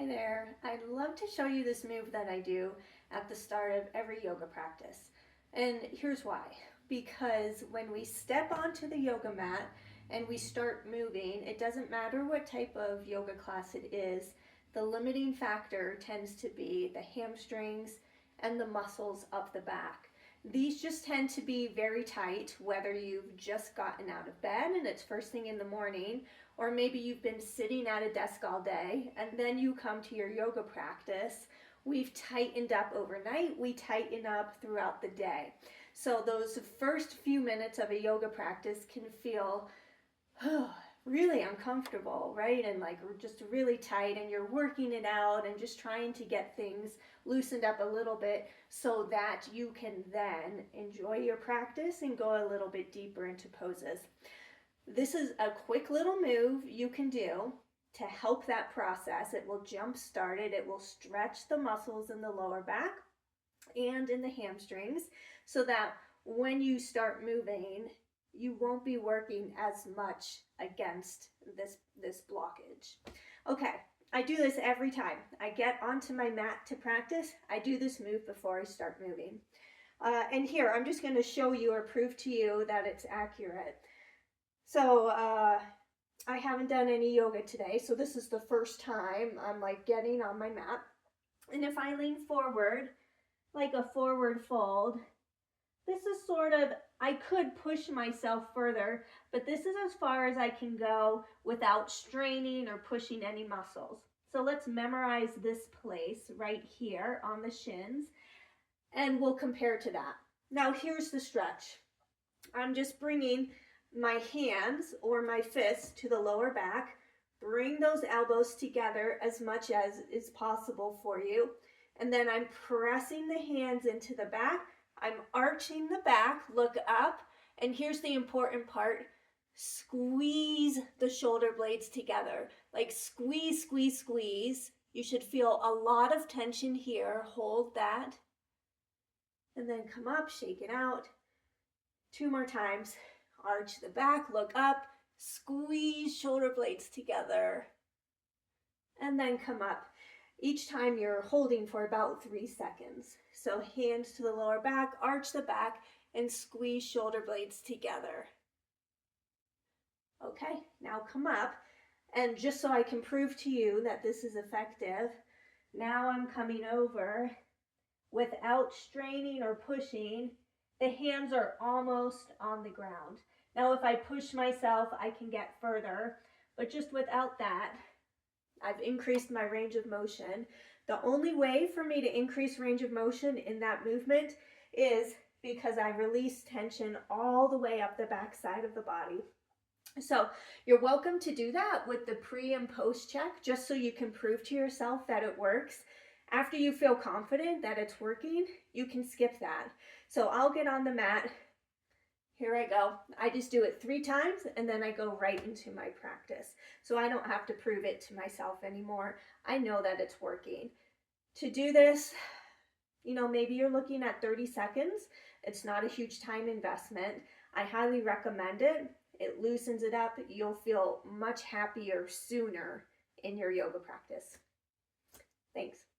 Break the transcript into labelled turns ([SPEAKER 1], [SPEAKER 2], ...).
[SPEAKER 1] there. I'd love to show you this move that I do at the start of every yoga practice. And here's why. Because when we step onto the yoga mat and we start moving, it doesn't matter what type of yoga class it is, the limiting factor tends to be the hamstrings and the muscles of the back. These just tend to be very tight, whether you've just gotten out of bed and it's first thing in the morning, or maybe you've been sitting at a desk all day and then you come to your yoga practice. We've tightened up overnight, we tighten up throughout the day. So those first few minutes of a yoga practice can feel really uncomfortable, right? And like just really tight, and you're working it out and just trying to get things loosened up a little bit so that you can then enjoy your practice and go a little bit deeper into poses. This is a quick little move you can do to help that process. It will jump start it. It will stretch the muscles in the lower back and in the hamstrings so that when you start moving, you won't be working as much against this blockage. Okay, I do this every time. I get onto my mat to practice. I do this move before I start moving. And here, I'm just going to show you or prove to you that it's accurate. So I haven't done any yoga today, so this is the first time I'm like getting on my mat. And if I lean forward, like a forward fold, this is sort of, I could push myself further, but this is as far as I can go without straining or pushing any muscles. So let's memorize this place right here on the shins, and we'll compare to that. Now here's the stretch. I'm just bringing my hands or my fists to the lower back. Bring those elbows together as much as is possible for you. And then I'm pressing the hands into the back. I'm arching the back, look up, and here's the important part. Squeeze the shoulder blades together. Like squeeze, squeeze, squeeze. You should feel a lot of tension here. Hold that. And then come up, shake it out. 2 more times. Arch the back, look up, squeeze shoulder blades together, and then come up. Each time you're holding for about 3 seconds. So hands to the lower back, arch the back, and squeeze shoulder blades together. Okay, now come up, and just so I can prove to you that this is effective, now I'm coming over without straining or pushing. The hands are almost on the ground. Now, if I push myself, I can get further, but just without that, I've increased my range of motion. The only way for me to increase range of motion in that movement is because I release tension all the way up the back side of the body. So you're welcome to do that with the pre and post check, just so you can prove to yourself that it works. After you feel confident that it's working, you can skip that. So I'll get on the mat. Here I go. I just do it 3 times and then I go right into my practice. So I don't have to prove it to myself anymore. I know that it's working. To do this, maybe you're looking at 30 seconds. It's not a huge time investment. I highly recommend it. It loosens it up. You'll feel much happier sooner in your yoga practice. Thanks.